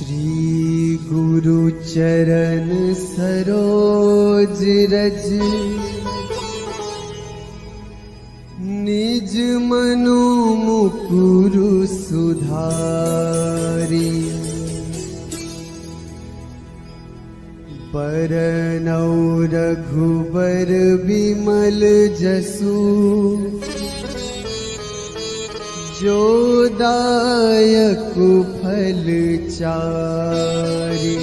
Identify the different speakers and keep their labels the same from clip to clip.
Speaker 1: श्री गुरु चरण सरोज रज निज मनु मुकुरु सुधारी बरनौ रघुबर बिमल जसु जो दायक फल चारि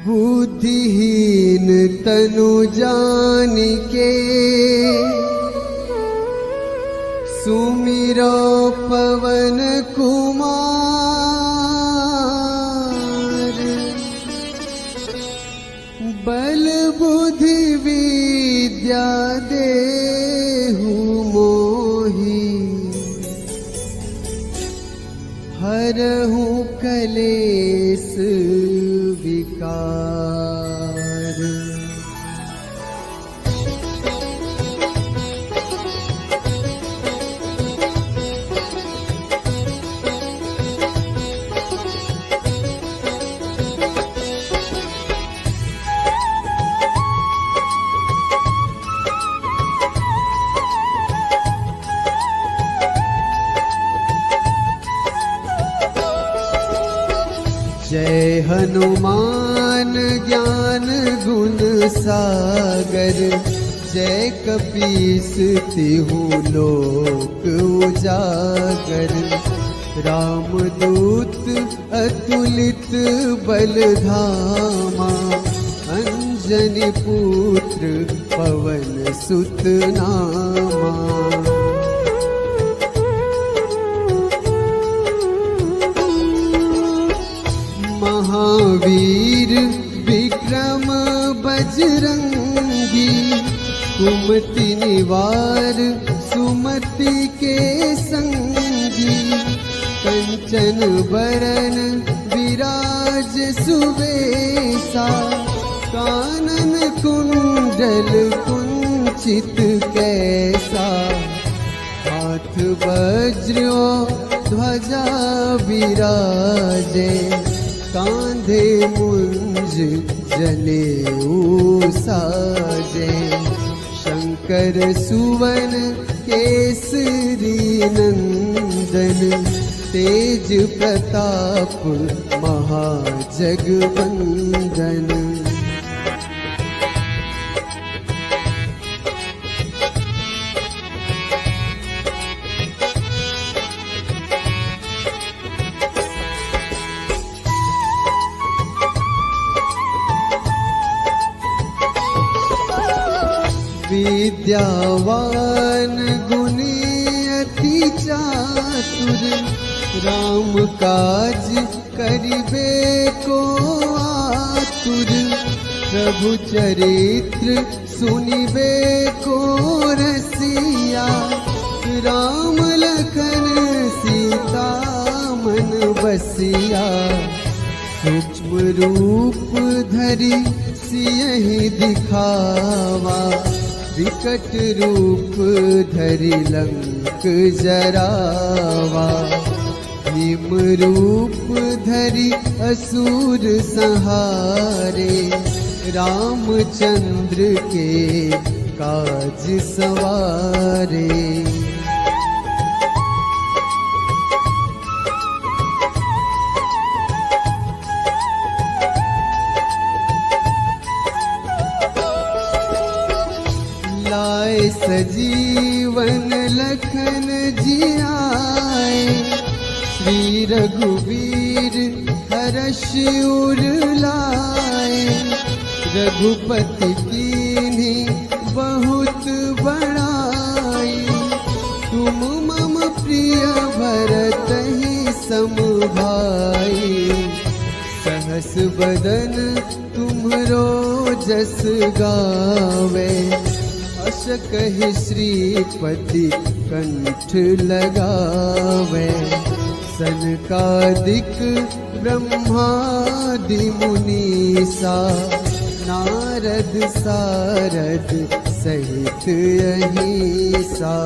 Speaker 1: बुद्धिहीन तनु जानिके सुमिरो पवन कुमार बल बुद्धि विद्या देहु मोहि हरहु कलेस विकार। जय हनुमान ज्ञान गुण सागर जय कपीस तिहु लोक उजागर रामदूत अतुलित बल धामा अंजनी पुत्र पवन सुत नामा। महावीर विक्रम बजरंगी कुमति निवार सुमति के संगी कंचन बरन विराज सुवेशा कानन कुंडल कुंचित कैसा हाथ वज्र ध्वजा विराजे कांधे मुंज जनेऊ साजे शंकर सुवन केसरी नंदन तेज प्रताप महाजगवंदन। विद्यावान गुणी अति चातुर राम काज करिबे को आतुर प्रभु चरित्र सुनिबे को रसिया राम लखन सीता मन बसिया सूक्ष्म रूप धरि सियहि दिखावा विकट रूप धरि लंक जरावा भीम रूप धरि असुर संहारे रामचंद्र के काज सवारे। लाए सजीवन लखन जियाए श्री रघुवीर हर्ष उर लाए रघुपति कीन्ही बहुत बड़ाई तुम मम प्रिय भरतहि सम भाई सहस बदन तुम्हरो जस गावे अस कहि श्रीपति कंठ लगावे सनकादिक ब्रह्मादि मुनीसा नारद सारद सहित अहिसा।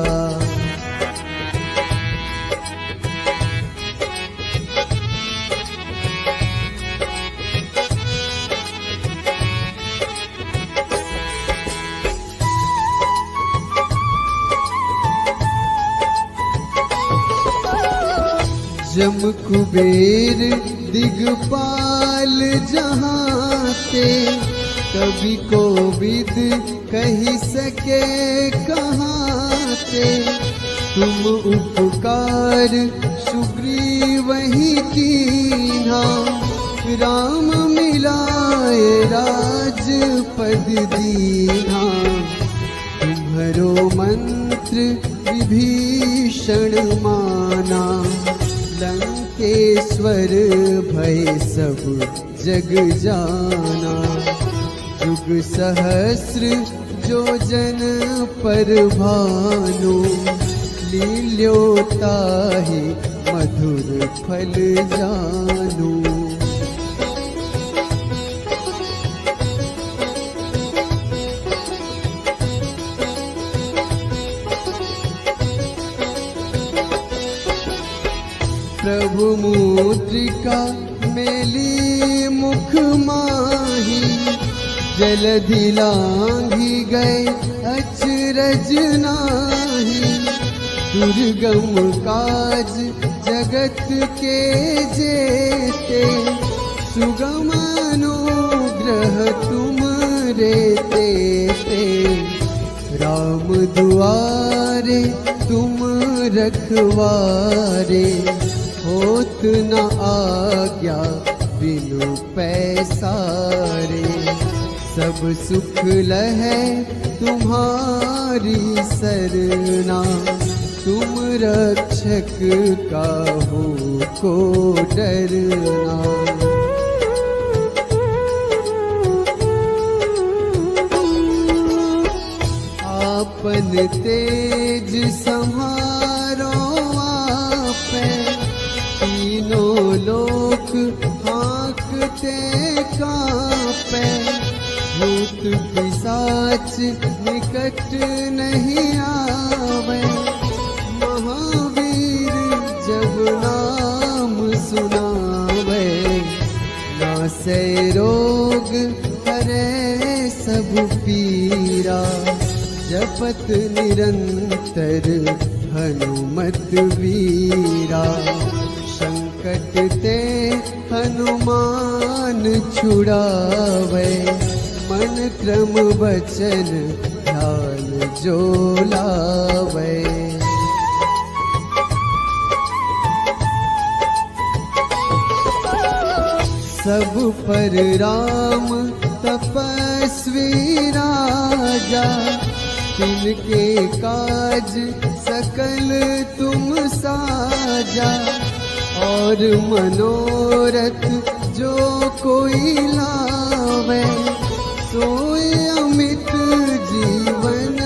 Speaker 1: जम कुबेर दिगपाल जहाँ ते, कवि कोविद कही सके कहाँ ते। तुम उपकार सुग्रीव ही कीन्हा, राम मिलाए राजपद दीन्हा। तुम्हरो मंत्र विभीषण माना, लंकेश्वर भय सब जग जाना। जुग सहस्र जो जन पर भानु, लील्योताहि मधुर फल जानू। प्रभु मुद्रिका मेली मुख माही, जलधि लांघी गए अचरज नाही। दुर्गम काज जगत के जेते, सुगम अनुग्रह तुम रे तेते। राम दुआरे तुम रखवारे, होत न आज्ञा बिनु पैसारे। सब सुख लहै तुम्हारी सरना, तुम रक्षक काहू को डरना। आपन तेज संहारो आपै, तीनों लोक हाँकते कांपै। भूत पिशाच निकट नहीं आवे, महावीर जब नाम सुनावे। नासै रोग हरै सब पीरा, जपत निरंतर हनुमत वीरा। संकट ते हनुमान छुड़ावे, मन क्रम वचन ध्यान जो लावे। सब पर राम तपस्वी राजा, तिनके काज सकल तुम साजा। और मनोरथ जो कोई लावे, सोई अमित जीवन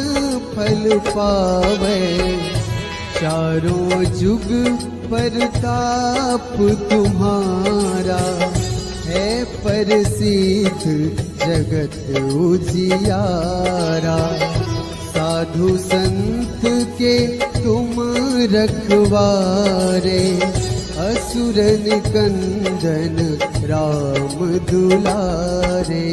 Speaker 1: फल पावे। चारों जुग परताप तुम्हारा, है प्रसिद्ध जगत उजियारा। साधु संत के तुम रखवारे, असुर निकंदन राम दुलारे।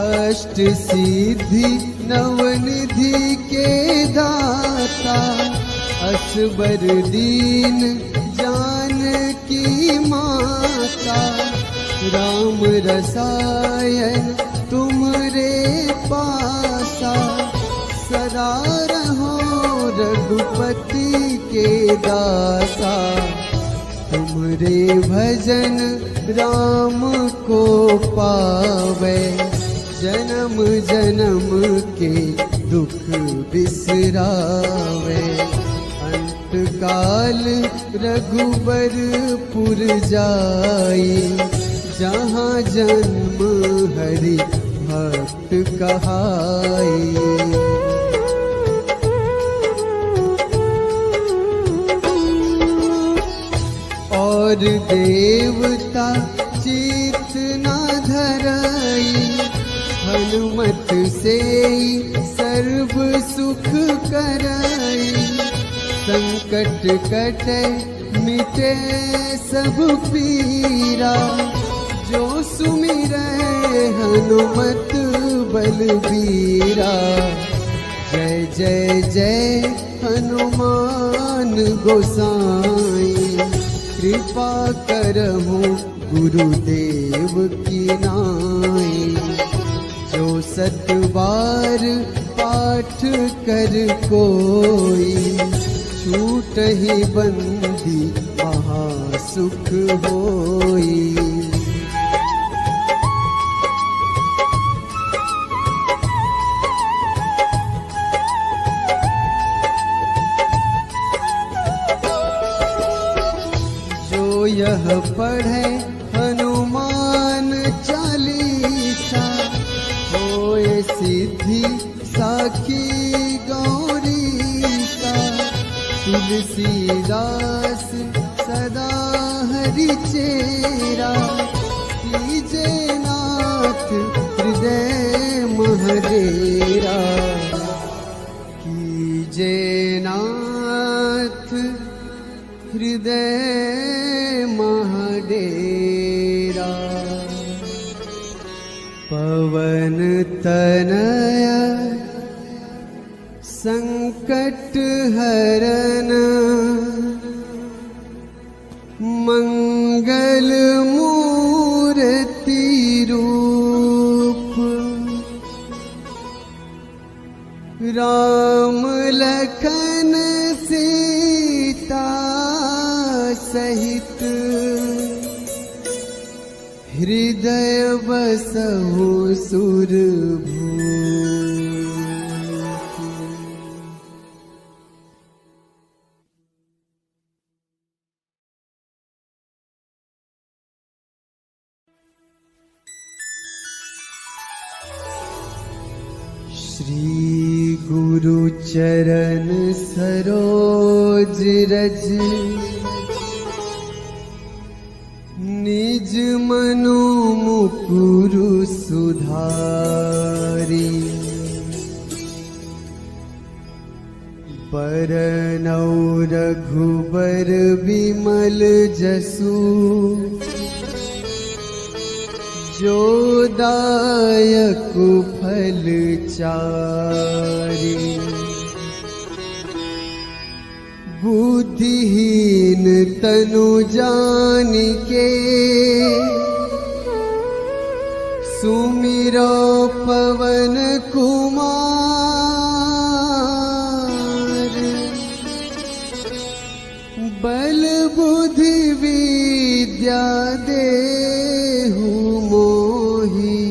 Speaker 1: अष्ट सिद्धि नवनिधि के दाता, असबर दीन जानकी माता। राम रसायन तुमरे पासा, सदा रहो रघुपति के दासा। तुमरे भजन राम को पावे, जन्म जन्म के दुख बिसरावे। अंत काल रघुबरपुर जाई, जहाँ जन्म हरि भक्त कहाई। और देवता चित न धरई, हनुमत से सर्व सुख करई। संकट कटे मिटे सब पीरा, जो सुमिरै हनुमत बलबीरा। जय जय जय हनुमान गोसाई, कृपा करहु गुरुदेव की नाई। जो 7 बार पाठ कर कोई, छूटहि बंदी महासुख होई। यह पढ़े हनुमान चालीसा, होए सिद्धि साखी गौरीसा। तुलसीदास सदा हरि चेरा, कीजे नाथ हृदय महडेरा। कीजे नाथ हृदय महडेरा। पवन तनया संकट हरन, मंगल मूर्ति रूप। राम लखन सीता सहित, हृदय बसहु सुरभूप। श्री गुरु चरण सरोज रज, निज मनु मुकुरु सुधारी। बरनौ रघुबर बिमल जसु, जो दायक फल चारि। बुद्धिहीन तनु जानिके, सुमिरो पवन कुमार। बल बुद्धि विद्या देहु मोहि,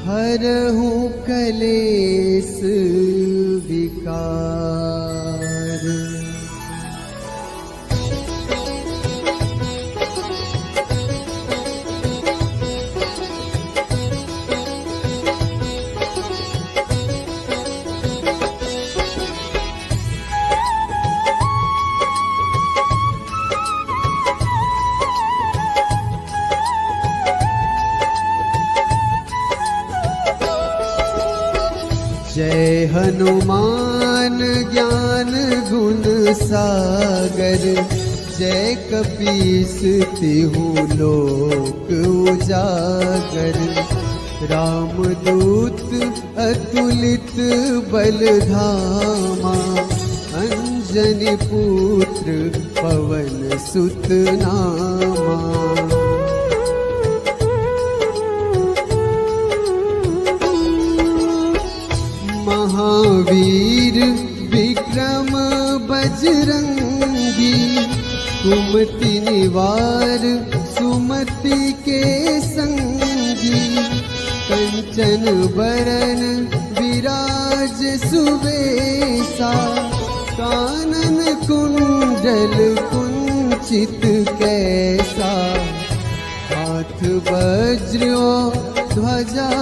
Speaker 1: हरहु कलेस विकार। जय हनुमान ज्ञान गुण सागर, जय कपीस तिहु लोक उजागर। रामदूत अतुलित बल धामा, अंजनी पुत्र पवन सुत नामा। महावीर विक्रम बजरंगी, कुमति निवार सुमति के संगी। कंचन बरन विराज सुबेसा, कानन कुंडल कुंचित कैसा। हाथ वज्र ध्वजा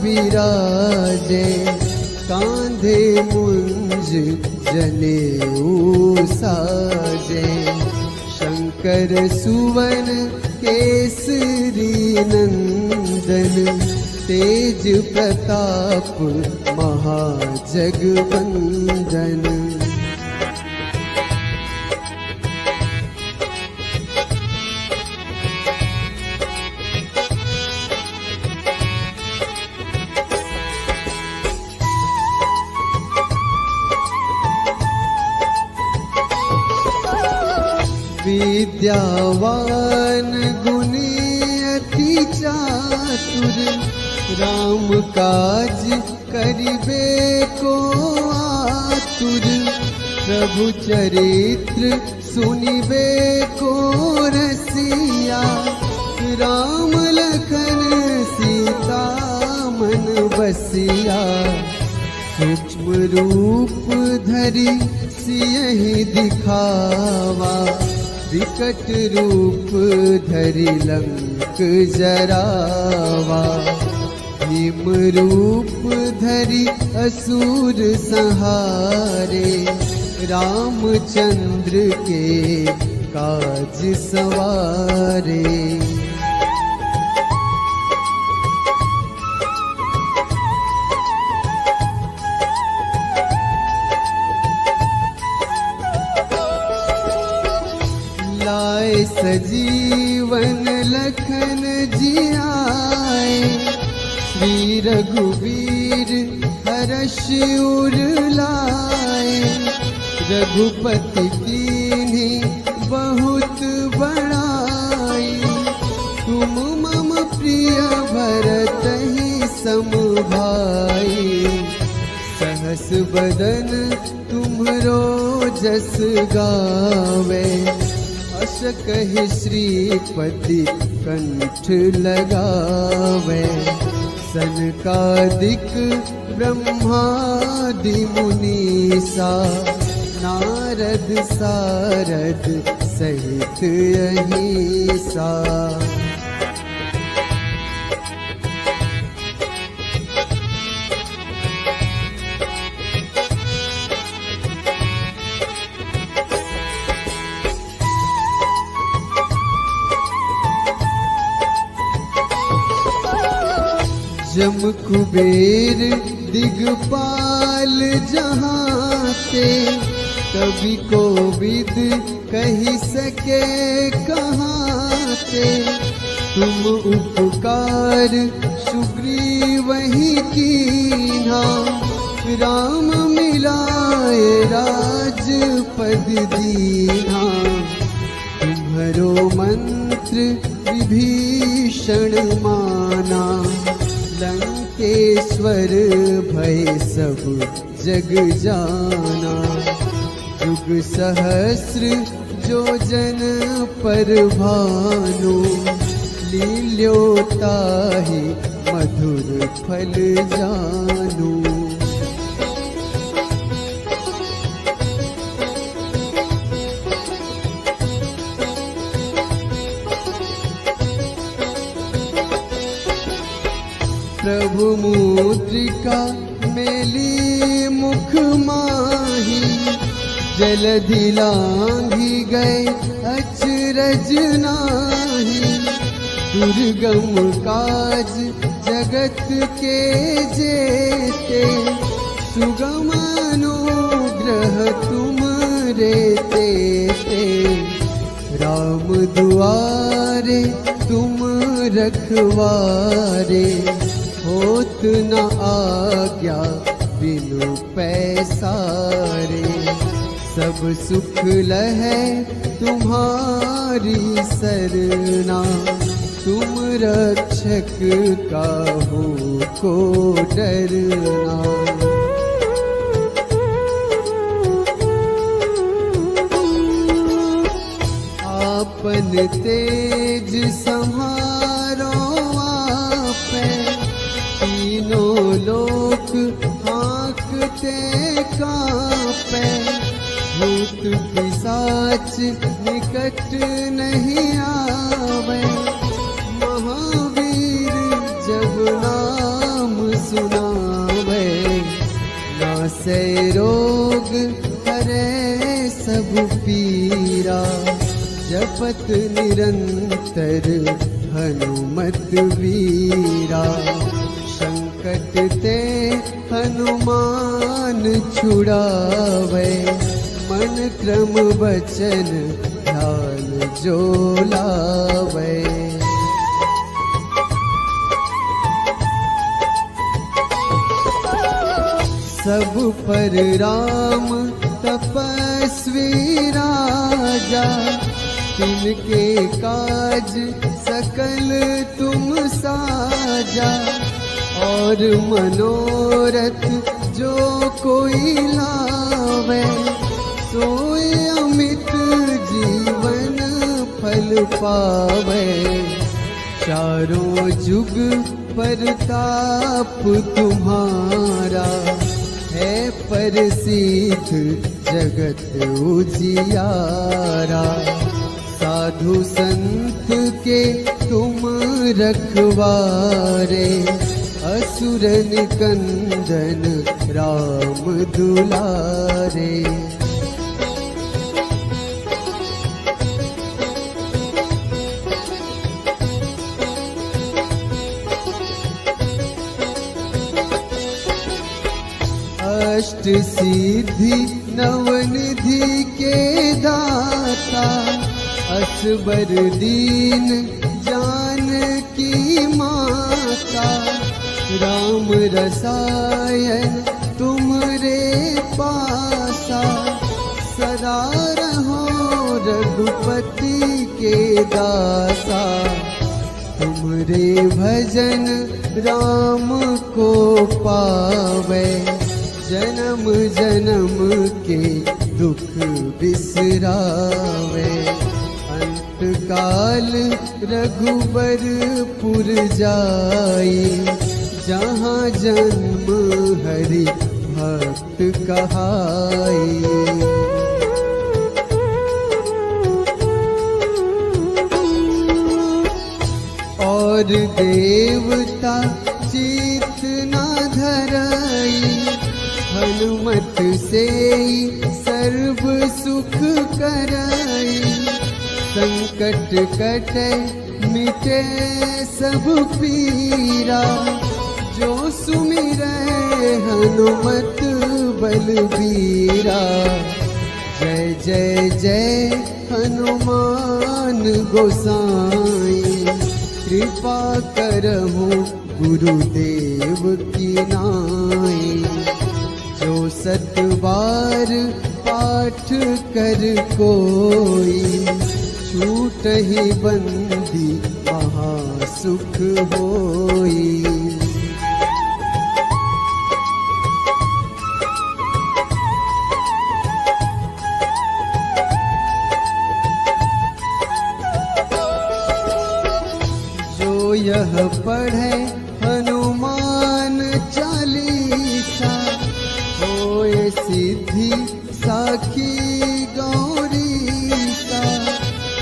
Speaker 1: विराजे, कांधे मुंज जनेऊ साजे। शंकर सुवन केसरी नंदन, तेज प्रताप महाजगवंदन। विद्यावान गुणी अति चातुर, राम काज करिबे को आतुर, प्रभु चरित्र सुनिबे को रसिया, राम लखन सीता मन बसिया, सूक्ष्म रूप धरि सियहि दिखावा, विकट रूप धरि लंक जरावा, भीम रूप धरि असुर संहारे, रामचंद्र के काज सवारे। लाए सजीवन लखन जियाए, श्री रघुवीर हर्ष उर लाए, रघुपति कीन्ही बहुत बड़ाई, तुम मम प्रिय भरतहि सम भाई, सहस बदन तुम्हरो जस गावे, अस कहि श्रीपति कंठ लगावे, सनकादिक ब्रह्मादि मुनीसा, नारद सारद सहित अहिसा। जम कुबेर दिगपाल जहाते, कवि कोविद कही सके कहाते, तुम उपकार सुग्रीवहि कीन्हा, राम मिलाए राजपद दीन्हा, तुम्हरो मंत्र विभीषण माना, लंकेश्वर भय सब जग जाना, युग सहस्र जो जन पर भानु, लील्योताहि मधुर फल जानू। प्रभु मुद्रिका मेली मुख माही, जलधि लांघि गए अचरज नाही, दुर्गम काज जगत के जेते, सुगम अनुग्रह तुमरे तेते, राम दुआरे तुम रखवारे, होत न आज्ञा बिनु पैसारे, सब सुख लहै तुम्हारी सरना, तुम रक्षक काहू को डरना। आपन तेज सम्हारो आपै, तीनों लोक हाँकते कांपै, भूत पिशाच निकट नहीं आवे, महावीर जब नाम सुनावे, नासै रोग हरै सब पीरा, जपत निरंतर हनुमत वीरा, संकट ते हनुमान छुड़ावे, मन क्रम वचन ध्यान जो लावे। सब पर राम तपस्वी राजा, तिनके काज सकल तुम साजा, और मनोरथ जो कोई लावे, सोए अमित जीवन फल पावे। चारों जुग परताप तुम्हारा, है प्रसिद्ध जगत उजियारा। साधु संत के तुम रखवारे, असुर निकंदन राम दुलारे। अष्ट सिद्धि नवनिधि के दाता, असबर दीन जानकी माता। राम रसायन तुमरे पासा, सदा रहो रघुपति के दासा। तुमरे भजन राम को पावे, जन्म जन्म के दुख बिसरावे। अंत काल रघुबरपुर जाई, जहाँ जन्म हरि भक्त कहाई। और देवता चित न धरई, हनुमत से सर्व सुख करई। संकट कटे मिटे सब पीरा, जो सुमिरै हनुमत बलबीरा। जय जय जय हनुमान गोसाई, कृपा करहु गुरुदेव की नाई। जो सत बार पाठ कर कोई, छूटहि बंदी महा सुख होई। जो यह पढ़े हनुमान चालीसा, होए सिद्धि साखी गौरीसा।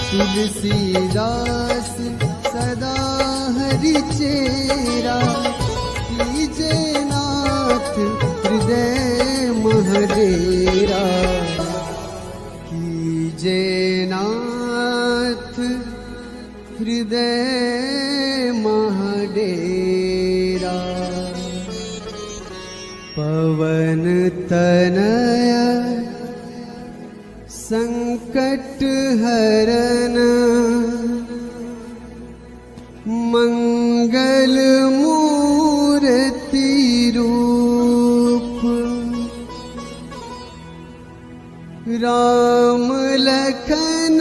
Speaker 1: तुलसीदास सदा हरि चेरा, कीजे नाथ हृदय महडेरा। कीजे नाथ हृदय महडेरा। पवन तनया संकट हरन, मंगल मूर्ति रूप। राम लखन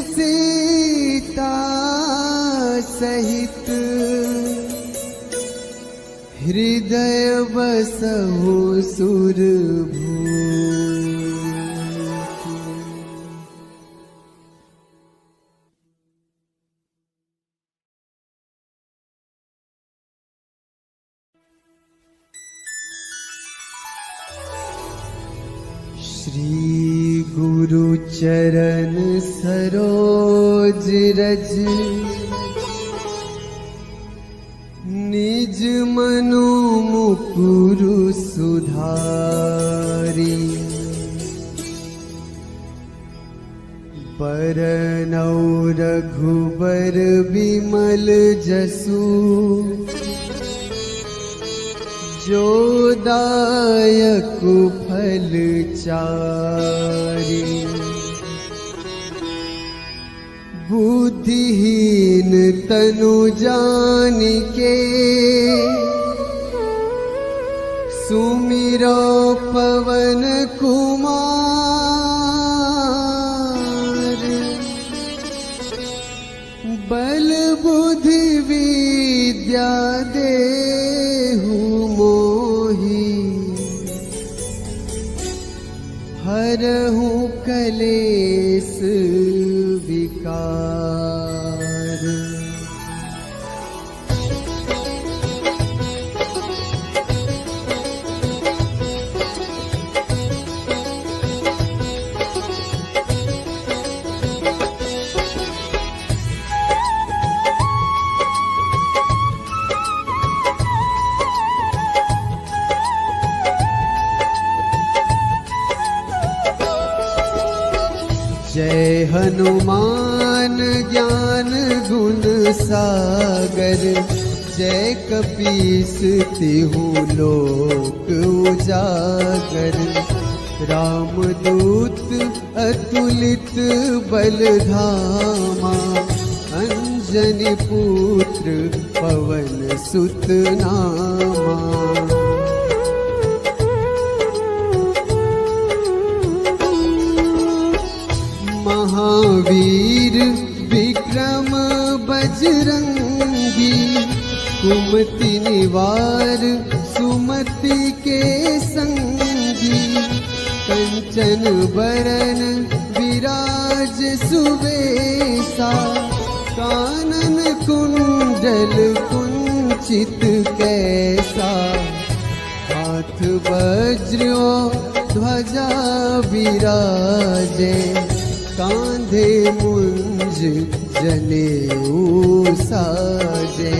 Speaker 1: सीता सहित, हृदय बसहु सुरभूप। श्री गुरु चरण सरोज रज, निज मनु मुकुरु सुधारी। बरनौ रघुबर विमल जसु, जो दायक फल चारि। बुद्धिहीन तनु जानिके, सुमिरो पवन कुमार। कलेस विकार। जय हनुमान ज्ञान गुण सागर, जय कपीस तिहु लोक उजागर। रामदूत अतुलित बल धामा, अंजनी पुत्र पवन सुत नामा। महावीर विक्रम बजरंगी, कुमति निवार सुमति के संगी। कंचन बरन विराज सुबेसा, कानन कुंडल कुंचित कैसा। हाथ वज्र ध्वजा विराजे, कांधे मुंज जनेऊ साजे।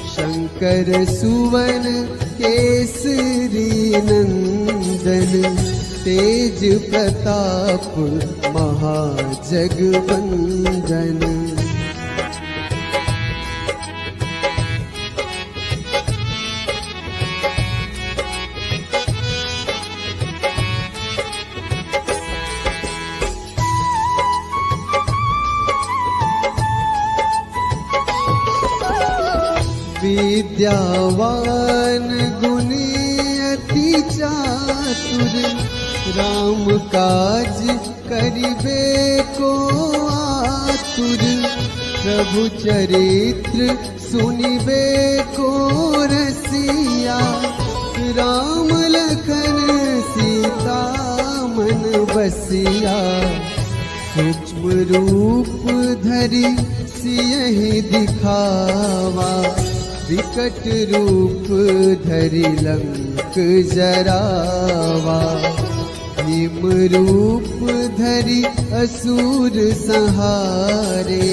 Speaker 1: शंकर सुवन केसरी नंदन, तेज प्रताप महाजगवंदन। विद्यावान गुणी अति चातुर, राम काज करिबे को आतुर। प्रभु चरित्र सुनिबे को रसिया, राम लखन सीता मन बसिया। सूक्ष्म रूप धरि सियहि दिखावा, विकट रूप धरि लंक जरावा। भीम रूप धरि असुर संहारे,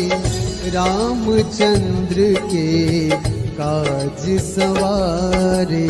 Speaker 1: रामचंद्र के काज सवारे।